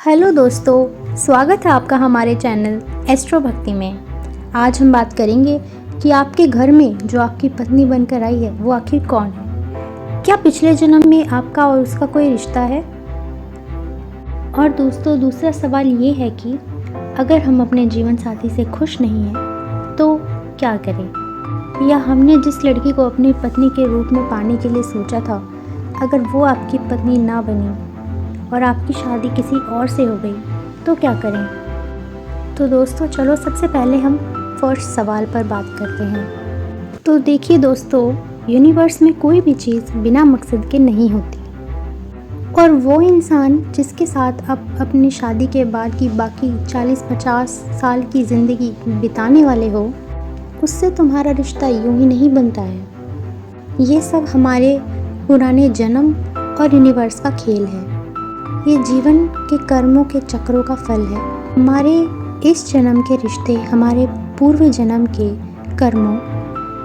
Hello दोस्तों, स्वागत है आपका हमारे चैनल एस्ट्रो भक्ति में। आज हम बात करेंगे कि आपके घर में जो आपकी पत्नी बनकर आई है वो आखिर कौन है। क्या पिछले जन्म में आपका और उसका कोई रिश्ता है? और दोस्तों, दूसरा सवाल ये है कि अगर हम अपने जीवन साथी से खुश नहीं हैं तो क्या करें? या हमने जिस लड़की को अपनी पत्नी के रूप में पाने के लिए सोचा था, अगर वो आपकी पत्नी ना बनी और आपकी शादी किसी और से हो गई तो क्या करें? तो दोस्तों, चलो सबसे पहले हम फर्स्ट सवाल पर बात करते हैं। तो देखिए दोस्तों, यूनिवर्स में कोई भी चीज़ बिना मकसद के नहीं होती, और वो इंसान जिसके साथ आप अपनी शादी के बाद की बाकी 40-50 साल की ज़िंदगी बिताने वाले हो, उससे तुम्हारा रिश्ता यूं ही नहीं बनता है। ये सब हमारे पुराने जन्म और यूनिवर्स का खेल है। ये जीवन के कर्मों के चक्रों का फल है। हमारे इस जन्म के रिश्ते हमारे पूर्व जन्म के कर्मों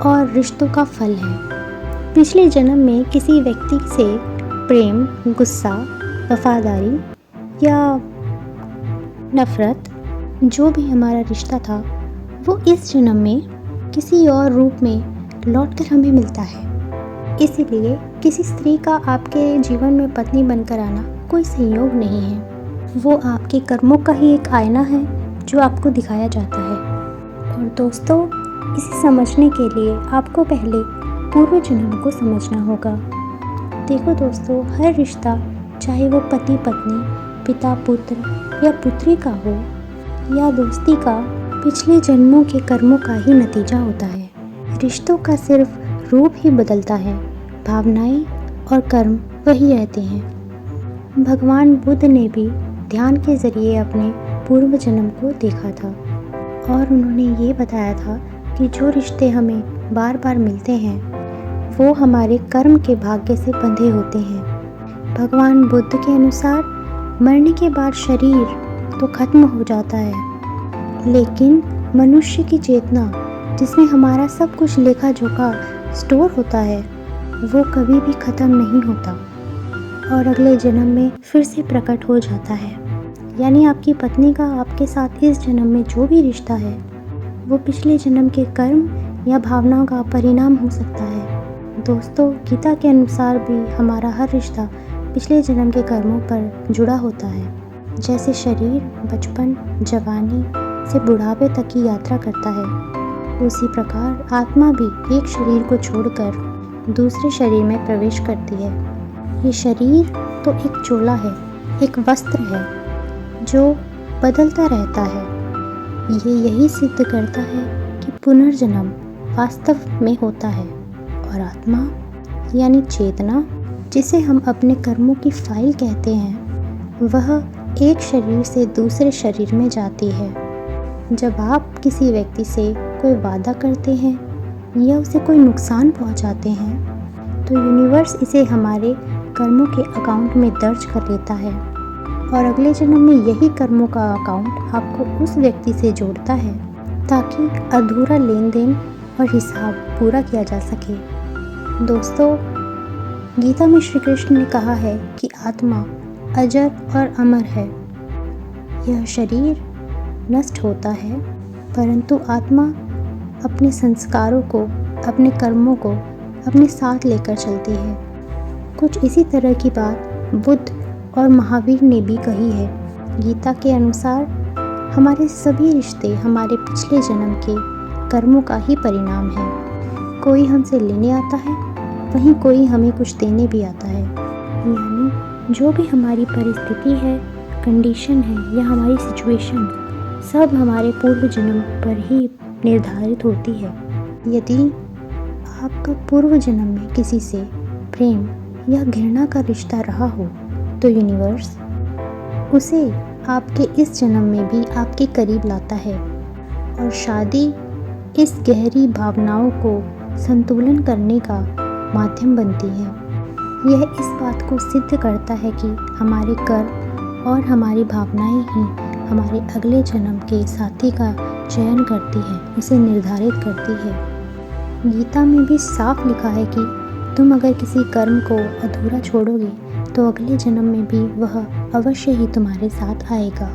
और रिश्तों का फल है। पिछले जन्म में किसी व्यक्ति से प्रेम, गुस्सा, वफादारी या नफरत, जो भी हमारा रिश्ता था, वो इस जन्म में किसी और रूप में लौटकर हमें मिलता है। इसीलिए किसी स्त्री का आपके जीवन में पत्नी बनकर आना कोई संयोग नहीं है, वो आपके कर्मों का ही एक आईना है जो आपको दिखाया जाता है। और दोस्तों, इसे समझने के लिए आपको पहले पूर्व जन्म को समझना होगा। देखो दोस्तों, हर रिश्ता, चाहे वो पति पत्नी, पिता पुत्र या पुत्री का हो या दोस्ती का, पिछले जन्मों के कर्मों का ही नतीजा होता है। रिश्तों का सिर्फ रूप ही बदलता है, भावनाएं और कर्म वही रहते हैं। भगवान बुद्ध ने भी ध्यान के ज़रिए अपने पूर्व जन्म को देखा था, और उन्होंने ये बताया था कि जो रिश्ते हमें बार बार मिलते हैं वो हमारे कर्म के भाग्य से बंधे होते हैं। भगवान बुद्ध के अनुसार मरने के बाद शरीर तो खत्म हो जाता है, लेकिन मनुष्य की चेतना, जिसमें हमारा सब कुछ लेखा जोखा स्टोर होता है, वो कभी भी ख़त्म नहीं होता और अगले जन्म में फिर से प्रकट हो जाता है। यानी आपकी पत्नी का आपके साथ इस जन्म में जो भी रिश्ता है वो पिछले जन्म के कर्म या भावनाओं का परिणाम हो सकता है। दोस्तों, गीता के अनुसार भी हमारा हर रिश्ता पिछले जन्म के कर्मों पर जुड़ा होता है। जैसे शरीर बचपन, जवानी से बुढ़ापे तक की यात्रा करता है, उसी प्रकार आत्मा भी एक शरीर को छोड़कर दूसरे शरीर में प्रवेश करती है। ये शरीर तो एक चोला है, एक वस्त्र है जो बदलता रहता है। ये यही सिद्ध करता है कि पुनर्जन्म वास्तव में होता है, और आत्मा यानी चेतना, जिसे हम अपने कर्मों की फाइल कहते हैं, वह एक शरीर से दूसरे शरीर में जाती है। जब आप किसी व्यक्ति से कोई वादा करते हैं या उसे कोई नुकसान पहुंचाते हैं, तो यूनिवर्स इसे हमारे कर्मों के अकाउंट में दर्ज कर लेता है, और अगले जन्म में यही कर्मों का अकाउंट आपको उस व्यक्ति से जोड़ता है, ताकि अधूरा लेन देन और हिसाब पूरा किया जा सके। दोस्तों, गीता में श्री कृष्ण ने कहा है कि आत्मा अजर और अमर है। यह शरीर नष्ट होता है, परंतु आत्मा अपने संस्कारों को, अपने कर्मों को अपने साथ लेकर चलती है। कुछ इसी तरह की बात बुद्ध और महावीर ने भी कही है। गीता के अनुसार हमारे सभी रिश्ते हमारे पिछले जन्म के कर्मों का ही परिणाम है। कोई हमसे लेने आता है, वहीं कोई हमें कुछ देने भी आता है। यानी जो भी हमारी परिस्थिति है, कंडीशन है या हमारी सिचुएशन, सब हमारे पूर्व जन्म पर ही निर्धारित होती है। यदि आपका पूर्व जन्म में किसी से प्रेम या घृणा का रिश्ता रहा हो, तो यूनिवर्स उसे आपके इस जन्म में भी आपके करीब लाता है, और शादी इस गहरी भावनाओं को संतुलन करने का माध्यम बनती है। यह इस बात को सिद्ध करता है कि हमारे कर्म और हमारी भावनाएं ही हमारे अगले जन्म के साथी का चयन करती है, उसे निर्धारित करती है। गीता में भी साफ लिखा है कि तुम अगर किसी कर्म को अधूरा छोड़ोगे तो अगले जन्म में भी वह अवश्य ही तुम्हारे साथ आएगा,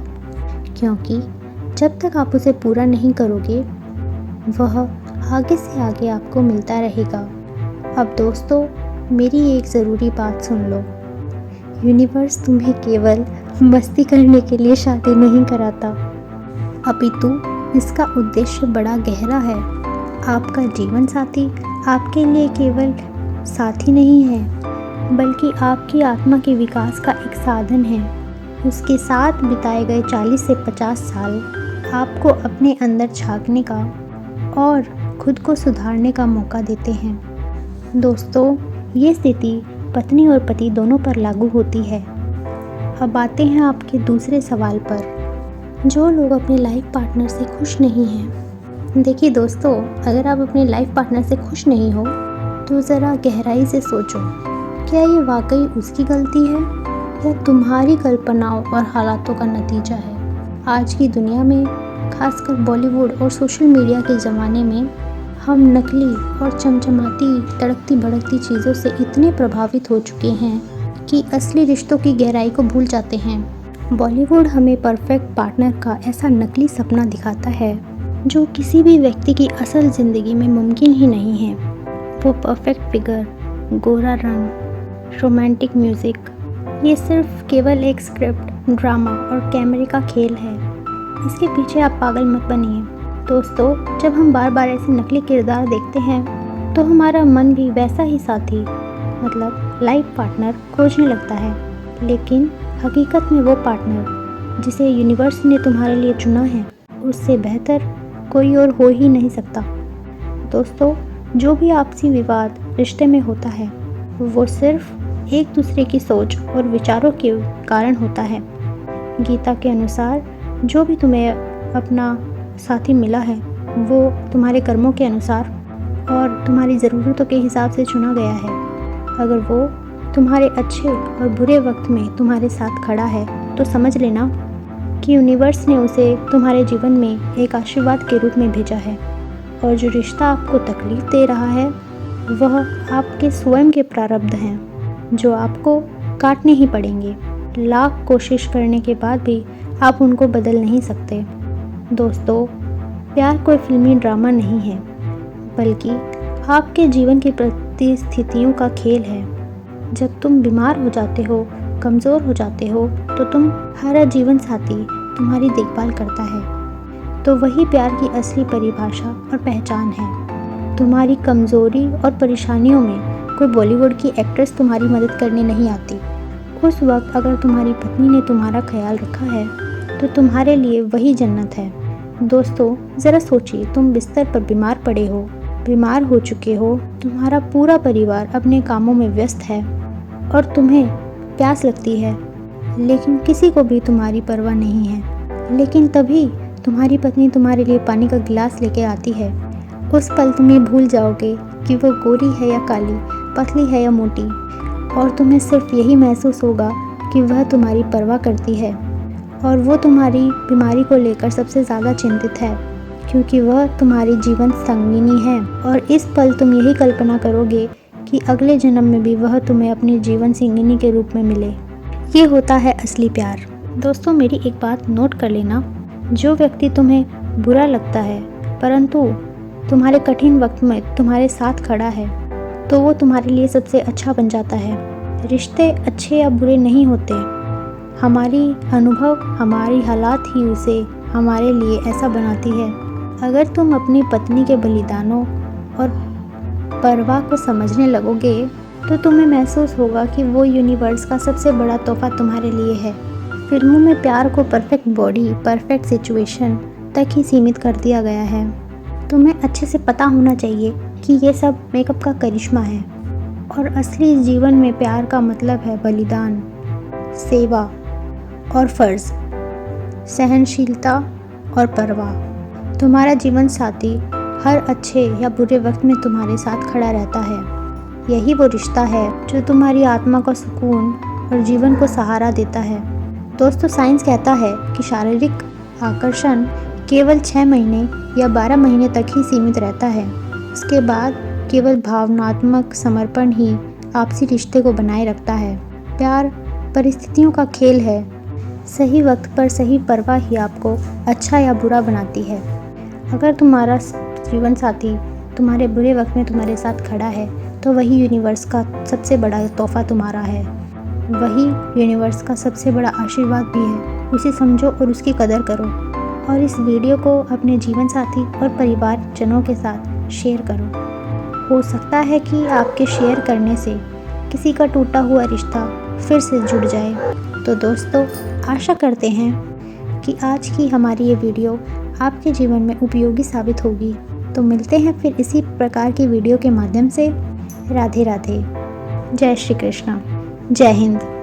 क्योंकि जब तक आप उसे पूरा नहीं करोगे वह आगे से आगे आपको मिलता रहेगा। अब दोस्तों, मेरी एक ज़रूरी बात सुन लो। यूनिवर्स तुम्हें केवल मस्ती करने के लिए शादी नहीं कराता, अपितु इसका उद्देश्य बड़ा गहरा है। आपका जीवन साथी आपके लिए केवल साथी नहीं है, बल्कि आपकी आत्मा के विकास का एक साधन है। उसके साथ बिताए गए 40 से 50 साल आपको अपने अंदर झांकने का और खुद को सुधारने का मौका देते हैं। दोस्तों, ये स्थिति पत्नी और पति दोनों पर लागू होती है। अब आते हैं आपके दूसरे सवाल पर, जो लोग अपने लाइफ पार्टनर से खुश नहीं हैं। देखिए दोस्तों, अगर आप अपने लाइफ पार्टनर से खुश नहीं हो तो ज़रा गहराई से सोचो, क्या ये वाकई उसकी गलती है या तुम्हारी कल्पनाओं और हालातों का नतीजा है। आज की दुनिया में, खासकर बॉलीवुड और सोशल मीडिया के ज़माने में, हम नकली और चमचमाती तड़कती भड़कती चीज़ों से इतने प्रभावित हो चुके हैं कि असली रिश्तों की गहराई को भूल जाते हैं। बॉलीवुड हमें परफेक्ट पार्टनर का ऐसा नकली सपना दिखाता है जो किसी भी व्यक्ति की असल ज़िंदगी में मुमकिन ही नहीं है। वो परफेक्ट फिगर, गोरा रंग, रोमांटिक म्यूज़िक, ये सिर्फ केवल एक स्क्रिप्ट, ड्रामा और कैमरे का खेल है। इसके पीछे आप पागल मत बनिए। दोस्तों, जब हम बार बार ऐसे नकली किरदार देखते हैं तो हमारा मन भी वैसा ही साथी, मतलब लाइफ पार्टनर खोजने लगता है। लेकिन हकीकत में वो पार्टनर जिसे यूनिवर्स ने तुम्हारे लिए चुना है, उससे बेहतर कोई और हो ही नहीं सकता। दोस्तों, जो भी आपसी विवाद रिश्ते में होता है वो सिर्फ एक दूसरे की सोच और विचारों के कारण होता है। गीता के अनुसार जो भी तुम्हें अपना साथी मिला है वो तुम्हारे कर्मों के अनुसार और तुम्हारी ज़रूरतों के हिसाब से चुना गया है। अगर वो तुम्हारे अच्छे और बुरे वक्त में तुम्हारे साथ खड़ा है तो समझ लेना कि यूनिवर्स ने उसे तुम्हारे जीवन में एक आशीर्वाद के रूप में भेजा है। और जो रिश्ता आपको तकलीफ़ दे रहा है वह आपके स्वयं के प्रारब्ध हैं, जो आपको काटने ही पड़ेंगे। लाख कोशिश करने के बाद भी आप उनको बदल नहीं सकते। दोस्तों, प्यार कोई फिल्मी ड्रामा नहीं है, बल्कि आपके जीवन की परिस्थितियों का खेल है। जब तुम बीमार हो जाते हो, कमज़ोर हो जाते हो, तो तुम्हारा जीवन साथी तुम्हारी देखभाल करता है। तो वही प्यार की असली परिभाषा और पहचान है। तुम्हारी कमज़ोरी और परेशानियों में कोई बॉलीवुड की एक्ट्रेस तुम्हारी मदद करने नहीं आती। उस वक्त अगर तुम्हारी पत्नी ने तुम्हारा ख्याल रखा है तो तुम्हारे लिए वही जन्नत है। दोस्तों, ज़रा सोचिए, तुम बिस्तर पर बीमार पड़े हो, बीमार हो चुके हो, तुम्हारा पूरा परिवार अपने कामों में व्यस्त है और तुम्हें प्यास लगती है, लेकिन किसी को भी तुम्हारी परवाह नहीं है। लेकिन तभी तुम्हारी पत्नी तुम्हारे लिए पानी का गिलास लेके आती है। उस पल तुम ये भूल जाओगे कि वो गोरी है या काली, पतली है या मोटी, और तुम्हें सिर्फ यही महसूस होगा कि वह तुम्हारी परवाह करती है और वो तुम्हारी बीमारी को लेकर सबसे ज़्यादा चिंतित है, क्योंकि वह तुम्हारी जीवन संगिनी है। और इस पल तुम यही कल्पना करोगे कि अगले जन्म में भी वह तुम्हें अपनी जीवन संगिनी के रूप में मिले। ये होता है असली प्यार। दोस्तों, मेरी एक बात नोट कर लेना, जो व्यक्ति तुम्हें बुरा लगता है परंतु तुम्हारे कठिन वक्त में तुम्हारे साथ खड़ा है, तो वो तुम्हारे लिए सबसे अच्छा बन जाता है। रिश्ते अच्छे या बुरे नहीं होते, हमारी अनुभव, हमारी हालात ही उसे हमारे लिए ऐसा बनाती है। अगर तुम अपनी पत्नी के बलिदानों और परवाह को समझने लगोगे तो तुम्हें महसूस होगा कि वो यूनिवर्स का सबसे बड़ा तोहफा तुम्हारे लिए है। फिल्मों में प्यार को परफेक्ट बॉडी, परफेक्ट सिचुएशन तक ही सीमित कर दिया गया है। तुम्हें अच्छे से पता होना चाहिए कि ये सब मेकअप का करिश्मा है और असली जीवन में प्यार का मतलब है बलिदान, सेवा और फ़र्ज़, सहनशीलता और परवाह। तुम्हारा जीवन साथी हर अच्छे या बुरे वक्त में तुम्हारे साथ खड़ा रहता है। यही वो रिश्ता है जो तुम्हारी आत्मा को सुकून और जीवन को सहारा देता है। दोस्तों, साइंस कहता है कि शारीरिक आकर्षण केवल 6 महीने या 12 महीने तक ही सीमित रहता है। उसके बाद केवल भावनात्मक समर्पण ही आपसी रिश्ते को बनाए रखता है। प्यार परिस्थितियों का खेल है। सही वक्त पर सही परवाह ही आपको अच्छा या बुरा बनाती है। अगर तुम्हारा जीवन साथी तुम्हारे बुरे वक्त में तुम्हारे साथ खड़ा है तो वही यूनिवर्स का सबसे बड़ा तोहफ़ा तुम्हारा है। वही यूनिवर्स का सबसे बड़ा आशीर्वाद भी है। उसे समझो और उसकी कदर करो। और इस वीडियो को अपने जीवन साथी और परिवारजनों के साथ शेयर करो। हो सकता है कि आपके शेयर करने से किसी का टूटा हुआ रिश्ता फिर से जुड़ जाए। तो दोस्तों, आशा करते हैं कि आज की हमारी ये वीडियो आपके जीवन में उपयोगी साबित होगी। तो मिलते हैं फिर इसी प्रकार की वीडियो के माध्यम से। राधे राधे। जय श्री कृष्ण। जय हिंद।